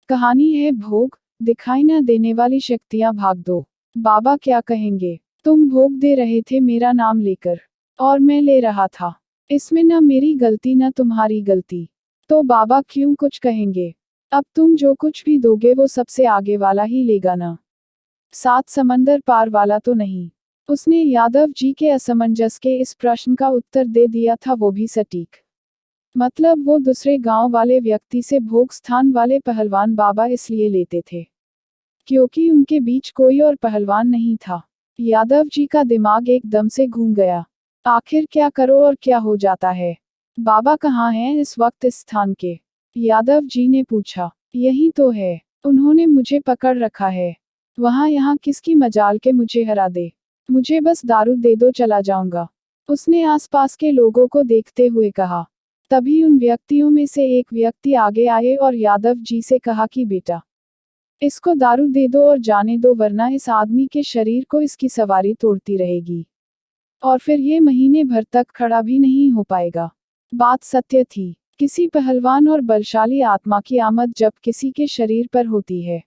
कहानी है भोग, दिखाई न देने वाली शक्तियां भाग दो। बाबा क्या कहेंगे? तुम भोग दे रहे थे मेरा नाम लेकर, और मैं ले रहा था। इसमें न मेरी गलती न तुम्हारी गलती। तो बाबा क्यों कुछ कहेंगे? अब तुम जो कुछ भी दोगे वो सबसे आगे वाला ही लेगा ना, सात समंदर पार वाला तो नहीं। उसने यादव जी के असमंजस के इस प्रश्न का उत्तर दे दिया था, वो भी सटीक। मतलब वो दूसरे गांव वाले व्यक्ति से भोग स्थान वाले पहलवान बाबा इसलिए लेते थे क्योंकि उनके बीच कोई और पहलवान नहीं था। यादव जी का दिमाग एकदम से घूम गया। आखिर क्या करो और क्या हो जाता है? बाबा कहाँ हैं इस वक्त इस स्थान के? यादव जी ने पूछा। यही तो है, उन्होंने मुझे पकड़ रखा है। वहाँ यहाँ किसकी मजाल के मुझे हरा दे। मुझे बस दारू दे दो, चला जाऊंगा। उसने आसपास के लोगों को देखते हुए कहा। तभी उन व्यक्तियों में से एक व्यक्ति आगे आए और यादव जी से कहा कि बेटा, इसको दारू दे दो और जाने दो, वरना इस आदमी के शरीर को इसकी सवारी तोड़ती रहेगी और फिर ये महीने भर तक खड़ा भी नहीं हो पाएगा। बात सत्य थी। किसी पहलवान और बलशाली आत्मा की आमद जब किसी के शरीर पर होती है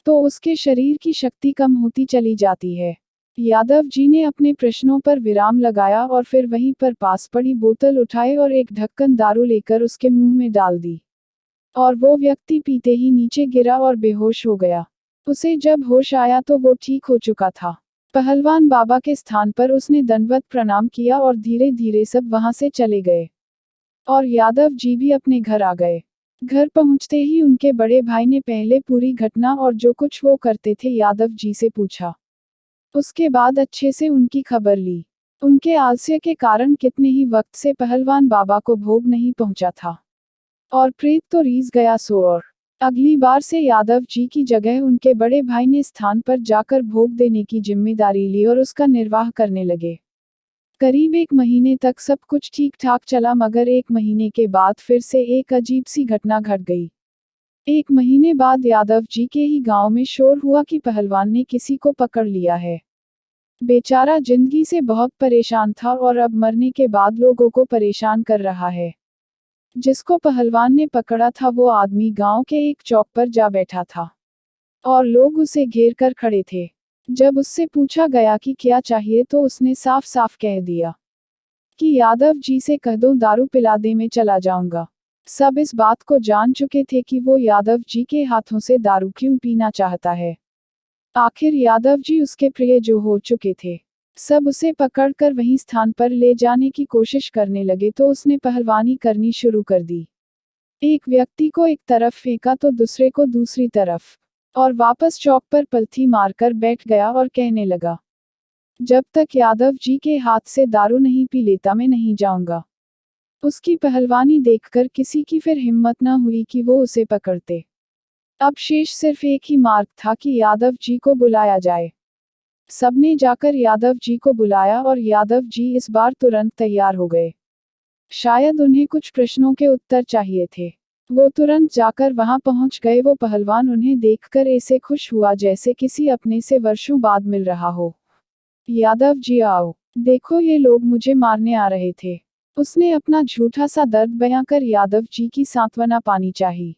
तो उसके शरीर की शक्ति कम होती चली जाती है। यादव जी ने अपने प्रश्नों पर विराम लगाया और फिर वहीं पर पास पड़ी बोतल उठाए और एक ढक्कन दारू लेकर उसके मुंह में डाल दी। और वो व्यक्ति पीते ही नीचे गिरा और बेहोश हो गया। उसे जब होश आया तो वो ठीक हो चुका था। पहलवान बाबा के स्थान पर उसने दंडवत प्रणाम किया और धीरे धीरे सब वहां से चले गए। और यादव जी भी अपने घर आ गए। घर पहुंचते ही उनके बड़े भाई ने पहले पूरी घटना और जो कुछ वो करते थे यादव जी से पूछा। उसके बाद अच्छे से उनकी खबर ली। उनके आलस्य के कारण कितने ही वक्त से पहलवान बाबा को भोग नहीं पहुंचा था और प्रेत तो रीस गया सो। और अगली बार से यादव जी की जगह उनके बड़े भाई ने स्थान पर जाकर भोग देने की जिम्मेदारी ली और उसका निर्वाह करने लगे। करीब एक महीने तक सब कुछ ठीक ठाक चला, मगर एक महीने के बाद फिर से एक अजीब सी घटना घट गई। एक महीने बाद यादव जी के ही गांव में शोर हुआ कि पहलवान ने किसी को पकड़ लिया है। बेचारा जिंदगी से बहुत परेशान था और अब मरने के बाद लोगों को परेशान कर रहा है। जिसको पहलवान ने पकड़ा था वो आदमी गांव के एक चौक पर जा बैठा था और लोग उसे घेर कर खड़े थे। जब उससे पूछा गया कि क्या चाहिए तो उसने साफ साफ कह दिया कि यादव जी से कह दो दारू पिला दे, मैं चला जाऊंगा। सब इस बात को जान चुके थे कि वो यादव जी के हाथों से दारू क्यों पीना चाहता है। आखिर यादव जी उसके प्रिय जो हो चुके थे। सब उसे पकड़कर वहीं स्थान पर ले जाने की कोशिश करने लगे तो उसने पहलवानी करनी शुरू कर दी। एक व्यक्ति को एक तरफ फेंका तो दूसरे को दूसरी तरफ, और वापस चौक पर पलथी मारकर बैठ गया और कहने लगा, जब तक यादव जी के हाथ से दारू नहीं पी लेता मैं नहीं जाऊंगा। उसकी पहलवानी देखकर किसी की फिर हिम्मत न हुई कि वो उसे पकड़ते। अब शेष सिर्फ एक ही मार्ग था कि यादव जी को बुलाया जाए। सबने जाकर यादव जी को बुलाया और यादव जी इस बार तुरंत तैयार हो गए। शायद उन्हें कुछ प्रश्नों के उत्तर चाहिए थे। वो तुरंत जाकर वहां पहुंच गए। वो पहलवान उन्हें देखकर ऐसे खुश हुआ जैसे किसी अपने से वर्षों बाद मिल रहा हो। यादव जी आओ, देखो ये लोग मुझे मारने आ रहे थे। उसने अपना झूठा सा दर्द बयां कर यादव जी की सांत्वना पानी चाहिए।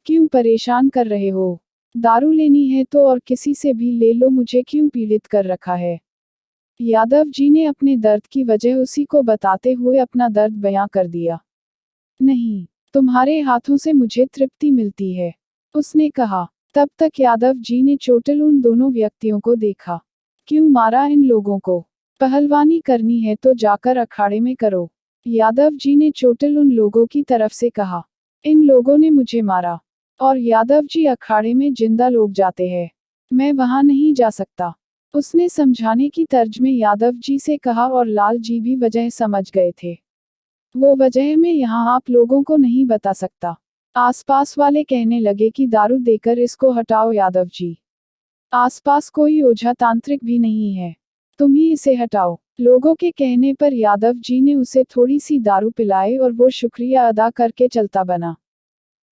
क्यों परेशान कर रहे हो? दारू लेनी है तो और किसी से भी ले लो, मुझे क्यों पीड़ित कर रखा है? यादव जी ने अपने दर्द की वजह उसी को बताते हुए अपना दर्द बयां कर दिया। नहीं, तुम्हारे हाथों से मुझे तृप्ति मिलती है, उसने कहा। तब तक यादव जी ने चोटिल उन दोनों व्यक्तियों को देखा। क्यों मारा इन लोगों को? पहलवानी करनी है तो जाकर अखाड़े में करो, यादव जी ने चोटिल उन लोगों की तरफ से कहा। इन लोगों ने मुझे मारा और यादव जी अखाड़े में जिंदा लोग जाते हैं, मैं वहां नहीं जा सकता, उसने समझाने की तर्ज में यादव जी से कहा। और लाल जी भी वजह समझ गए थे। वो वजह मैं यहाँ आप लोगों को नहीं बता सकता। आसपास वाले कहने लगे कि दारू देकर इसको हटाओ यादव जी। आसपास कोई ओझा तांत्रिक भी नहीं है, तुम ही इसे हटाओ। लोगों के कहने पर यादव जी ने उसे थोड़ी सी दारू पिलाई और वो शुक्रिया अदा करके चलता बना।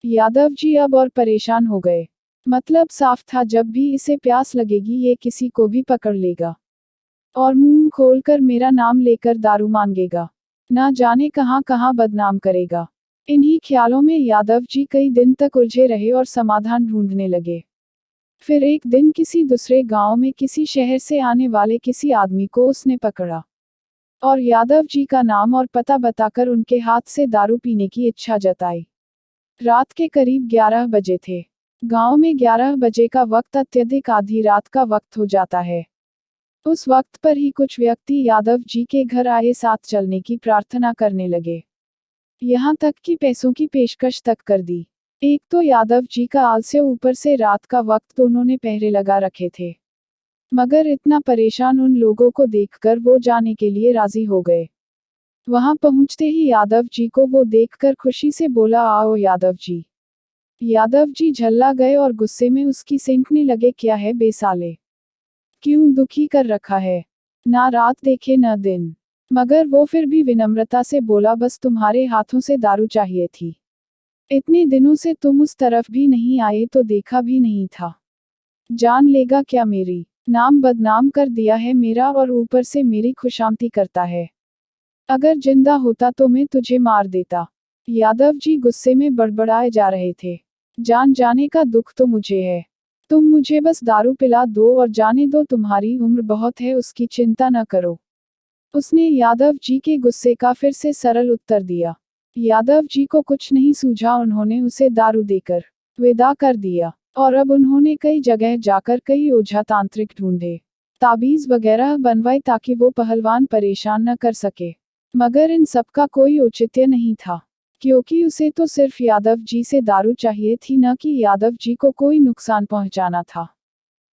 यादव जी अब और परेशान हो गए। मतलब साफ था, जब भी इसे प्यास लगेगी ये किसी को भी पकड़ लेगा और मुंह खोलकर मेरा नाम लेकर दारू मांगेगा। ना जाने कहां कहां बदनाम करेगा। इन्हीं ख्यालों में यादव जी कई दिन तक उलझे रहे और समाधान ढूंढने लगे। फिर एक दिन किसी दूसरे गांव में किसी शहर से आने वाले किसी आदमी को उसने पकड़ा और यादव जी का नाम और पता बताकर उनके हाथ से दारू पीने की इच्छा जताई। रात के करीब 11 बजे थे। गांव में 11 बजे का वक्त अत्यधिक आधी रात का वक्त हो जाता है। उस वक्त पर ही कुछ व्यक्ति यादव जी के घर आए, साथ चलने की प्रार्थना करने लगे। यहाँ तक कि पैसों की पेशकश तक कर दी। एक तो यादव जी का आलस्य, ऊपर से रात का वक्त उन्होंने पहरे लगा रखे थे। मगर इतना परेशान उन लोगों को देखकर वो जाने के लिए राजी हो गए। वहां पहुंचते ही यादव जी को वो देखकर खुशी से बोला, आओ यादव जी। यादव जी झल्ला गए और गुस्से में उसकी सेंकने लगे, क्या है बेसाले, क्यों दुखी कर रखा है, ना रात देखे न दिन। मगर वो फिर भी विनम्रता से बोला, बस तुम्हारे हाथों से दारू चाहिए थी। इतने दिनों से तुम उस तरफ भी नहीं आए तो देखा भी नहीं था। जान लेगा क्या, मेरी नाम बदनाम कर दिया है मेरा, और ऊपर से मेरी खुशामदी करता है। अगर जिंदा होता तो मैं तुझे मार देता। यादव जी गुस्से में बड़बड़ाए जा रहे थे। जान जाने का दुख तो मुझे है, तुम मुझे बस दारू पिला दो और जाने दो, तुम्हारी उम्र बहुत है, उसकी चिंता न करो। उसने यादव जी के गुस्से का फिर से सरल उत्तर दिया। यादव जी को कुछ नहीं सूझा, उन्होंने उसे दारू देकर विदा कर दिया। और अब उन्होंने कई जगह जाकर कई ओझा तांत्रिक ढूंढे, ताबीज वगैरह बनवाए ताकि वो पहलवान परेशान न कर सके। मगर इन सब का कोई औचित्य नहीं था, क्योंकि उसे तो सिर्फ यादव जी से दारू चाहिए थी, न कि यादव जी को कोई नुकसान पहुंचाना था।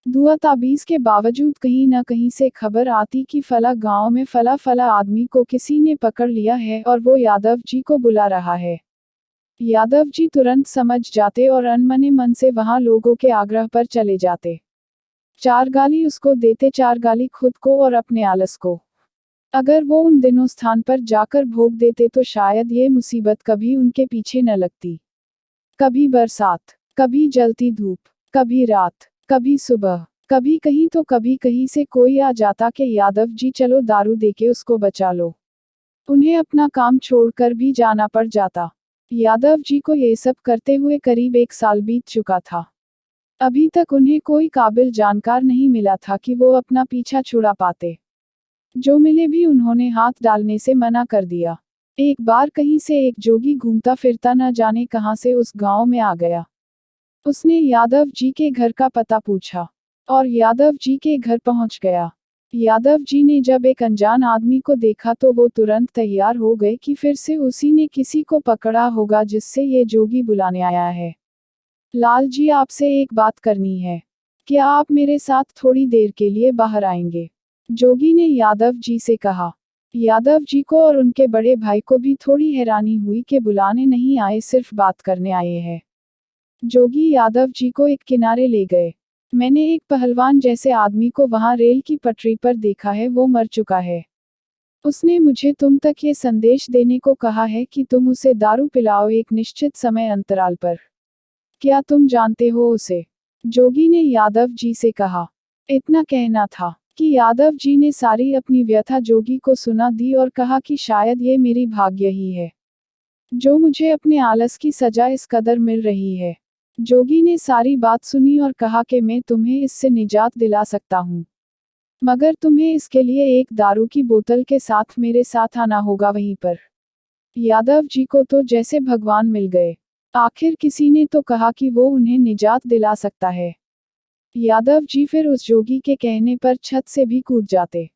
दुआ ताबीज के बावजूद कहीं न कहीं से खबर आती कि फला गांव में फला फला आदमी को किसी ने पकड़ लिया है और वो यादव जी को बुला रहा है। यादव जी तुरंत समझ जाते और अनमने मन से वहां लोगों के आग्रह पर चले जाते। 4 गाली उसको देते, 4 गाली खुद को और अपने आलस को। अगर वो उन दिनों स्थान पर जाकर भोग देते तो शायद ये मुसीबत कभी उनके पीछे न लगती। कभी बरसात, कभी जलती धूप, कभी रात, कभी सुबह, कभी कहीं तो कभी कहीं से कोई आ जाता कि यादव जी चलो दारू देके उसको बचा लो। उन्हें अपना काम छोड़कर भी जाना पड़ जाता। यादव जी को ये सब करते हुए करीब 1 साल बीत चुका था। अभी तक उन्हें कोई काबिल जानकार नहीं मिला था कि वो अपना पीछा छुड़ा पाते। जो मिले भी उन्होंने हाथ डालने से मना कर दिया। एक बार कहीं से एक जोगी घूमता फिरता न जाने कहां से उस गांव में आ गया। उसने यादव जी के घर का पता पूछा और यादव जी के घर पहुंच गया। यादव जी ने जब एक अनजान आदमी को देखा तो वो तुरंत तैयार हो गए कि फिर से उसी ने किसी को पकड़ा होगा जिससे ये जोगी बुलाने आया है। लाल जी, आपसे एक बात करनी है, क्या आप मेरे साथ थोड़ी देर के लिए बाहर आएंगे? जोगी ने यादव जी से कहा। यादव जी को और उनके बड़े भाई को भी थोड़ी हैरानी हुई कि बुलाने नहीं आए, सिर्फ बात करने आए हैं। जोगी यादव जी को एक किनारे ले गए। मैंने एक पहलवान जैसे आदमी को वहां रेल की पटरी पर देखा है, वो मर चुका है। उसने मुझे तुम तक ये संदेश देने को कहा है कि तुम उसे दारू पिलाओ एक निश्चित समय अंतराल पर। क्या तुम जानते हो उसे? जोगी ने यादव जी से कहा। इतना कहना था कि यादव जी ने सारी अपनी व्यथा जोगी को सुना दी और कहा कि शायद ये मेरी भाग्य ही है, जो मुझे अपने आलस की सजा इस कदर मिल रही है। जोगी ने सारी बात सुनी और कहा कि मैं तुम्हें इससे निजात दिला सकता हूँ, मगर तुम्हें इसके लिए एक दारू की बोतल के साथ मेरे साथ आना होगा वहीं पर। यादव जी को तो जैसे भगवान मिल गए। आखिर किसी ने तो कहा कि वो उन्हें निजात दिला सकता है। यादव जी फिर उस जोगी के कहने पर छत से भी कूद जाते।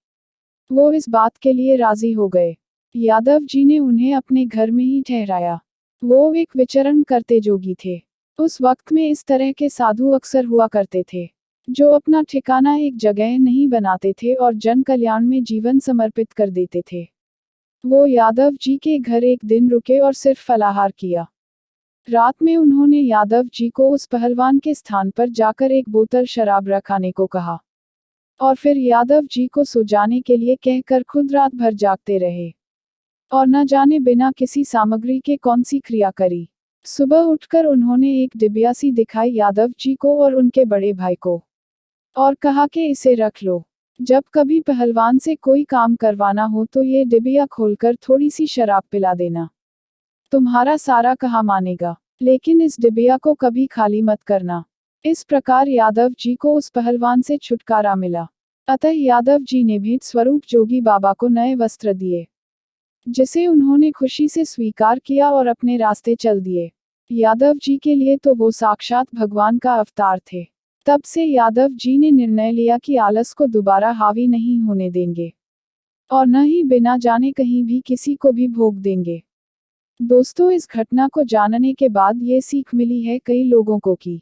वो इस बात के लिए राजी हो गए। यादव जी ने उन्हें अपने घर में ही ठहराया। वो एक विचरण करते जोगी थे। उस वक्त में इस तरह के साधु अक्सर हुआ करते थे, जो अपना ठिकाना एक जगह नहीं बनाते थे और जन कल्याण में जीवन समर्पित कर देते थे। वो यादव जी के घर एक दिन रुके और सिर्फ फलाहार किया। रात में उन्होंने यादव जी को उस पहलवान के स्थान पर जाकर एक बोतल शराब रखाने को कहा और फिर यादव जी को सो जाने के लिए कहकर खुद रात भर जागते रहे और न जाने बिना किसी सामग्री के कौन सी क्रिया करी। सुबह उठकर उन्होंने एक डिबिया सी दिखाई यादव जी को और उनके बड़े भाई को और कहा कि इसे रख लो। जब कभी पहलवान से कोई काम करवाना हो तो ये डिबिया खोलकर थोड़ी सी शराब पिला देना। तुम्हारा सारा कहा मानेगा, लेकिन इस डिबिया को कभी खाली मत करना। इस प्रकार यादव जी को उस पहलवान से छुटकारा मिला। अतः यादव जी ने भेंट स्वरूप जोगी बाबा को नए वस्त्र दिए, जिसे उन्होंने खुशी से स्वीकार किया और अपने रास्ते चल दिए। यादव जी के लिए तो वो साक्षात भगवान का अवतार थे। तब से यादव जी ने निर्णय लिया कि आलस को दोबारा हावी नहीं होने देंगे, और न ही बिना जाने कहीं भी किसी को भी भोग देंगे। दोस्तों, इस घटना को जानने के बाद ये सीख मिली है कई लोगों को कि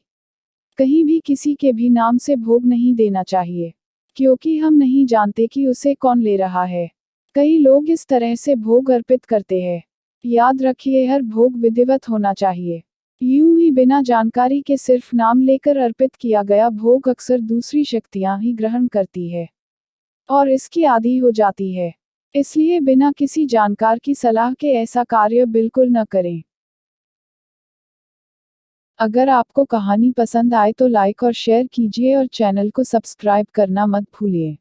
कहीं भी किसी के भी नाम से भोग नहीं देना चाहिए, क्योंकि हम नहीं जानते कि उसे कौन ले रहा है। कई लोग इस तरह से भोग अर्पित करते हैं। याद रखिए, हर भोग विधिवत होना चाहिए। यूं ही बिना जानकारी के सिर्फ नाम लेकर अर्पित किया गया भोग अक्सर दूसरी शक्तियां ही ग्रहण करती है और इसकी आदी हो जाती है। इसलिए बिना किसी जानकार की सलाह के ऐसा कार्य बिल्कुल न करें। अगर आपको कहानी पसंद आए तो लाइक और शेयर कीजिए और चैनल को सब्सक्राइब करना मत भूलिए।